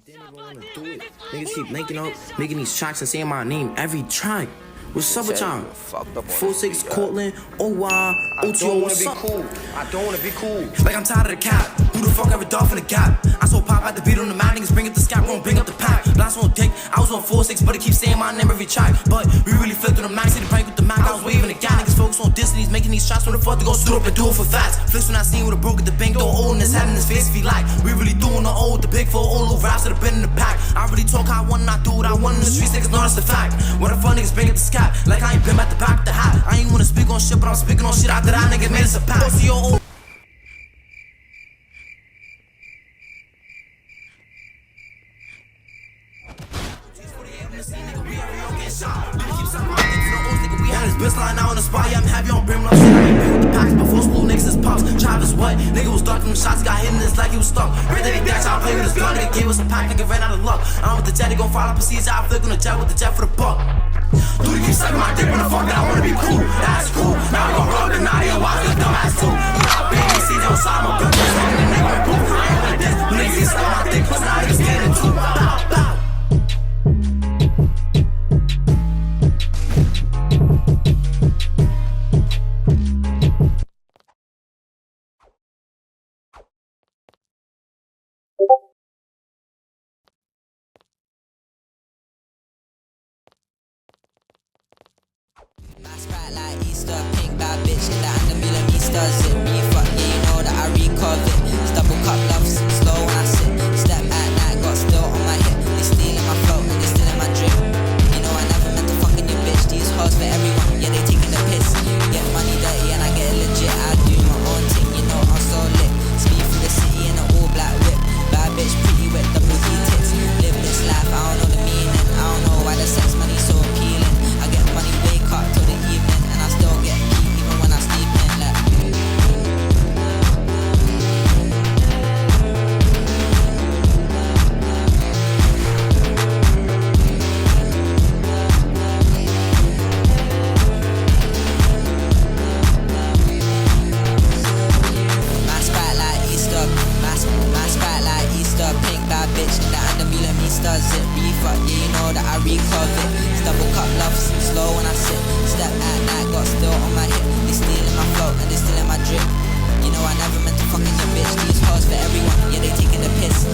Didn't even wanna do it. Niggas keep making these tracks and saying my name every track. What's up with y'all? 4-6 Cortland, OY, OTO, what's up? I don't wanna be cool. Like I'm tired of the cap. Who the fuck ever dog in the gap? I saw pop out the beat on the mouth, niggas bring up the scap, won't bring up the pack. Blast on dick, I was on 4-6, but it keeps saying my name every track. But we really flipped on the max, see the prank with the Mac, I was waving the gap. Niggas focus on Disney's making these shots when the fuck they go suit up and do it for facts. Flicks when I seen with a broke at the bank, don't own his head in his face if he like. We really doing the old, the big 4 old raps that have been in the pack. I really talk how I want and I do what I want in the streets, niggas know that's a fact. What the fuck niggas bring up the scap, like I ain't been at the back of the hat. I ain't wanna speak on shit, but I'm speaking on shit after that nigga made us a pack. OTO. We had his bitch lying out on the spot, yeah, I'm heavy on brim, love shit. I ain't been with the packs before school, niggas is pops. Travis what? Nigga was ducking them shots, got hit in this like he was stuck. Right that he dash, I play with his gun, nigga gave us a pack, nigga ran out of luck. I'm with the jet, they gon' follow procedure, I flick on the jet with the jet for the buck. Dude, keep sucking my dick when the fuck that I wanna be cool, that's cool. Now we gon' rub the naughty and watch this dumbass too. Baby, see them side, my bitch, just fucking the nigga with proof. I ain't with this, when niggas keep sucking my dick, cause now niggas getting too. Bow, bow. My sprite like Easter, pink bad bitch in the undermill of Easter. Zip me fuck, yeah, you know that I recover it. It's double cup loves, slow when I sit. Step at night, got still on my hip. They stealing my flow and they stealing my drip. You know I never meant to fucking your bitch. These hoes for everyone, yeah, they taking the piss. Get money dirty and I get it legit. I do my own thing, you know I'm so lit. Speed through the city in an all black whip. Bad bitch, pretty with double D tits. Live this life, I don't know the meaning. I don't know why the sex money so appealing. I get money, wake up till the evening, and I still get heat even when I sleep in. Like my sprite like Easter, my sprite like Easter, pink bad bitch in the undermill of Easter. Zip really fuck, yeah, you know that I recover it. It's double cup loves, slow when I sit. Step at night, got still on my hip. They stealing my flow and they stealing my drip. You know I never meant to fucking your bitch. These hoes for everyone, yeah, they taking the piss.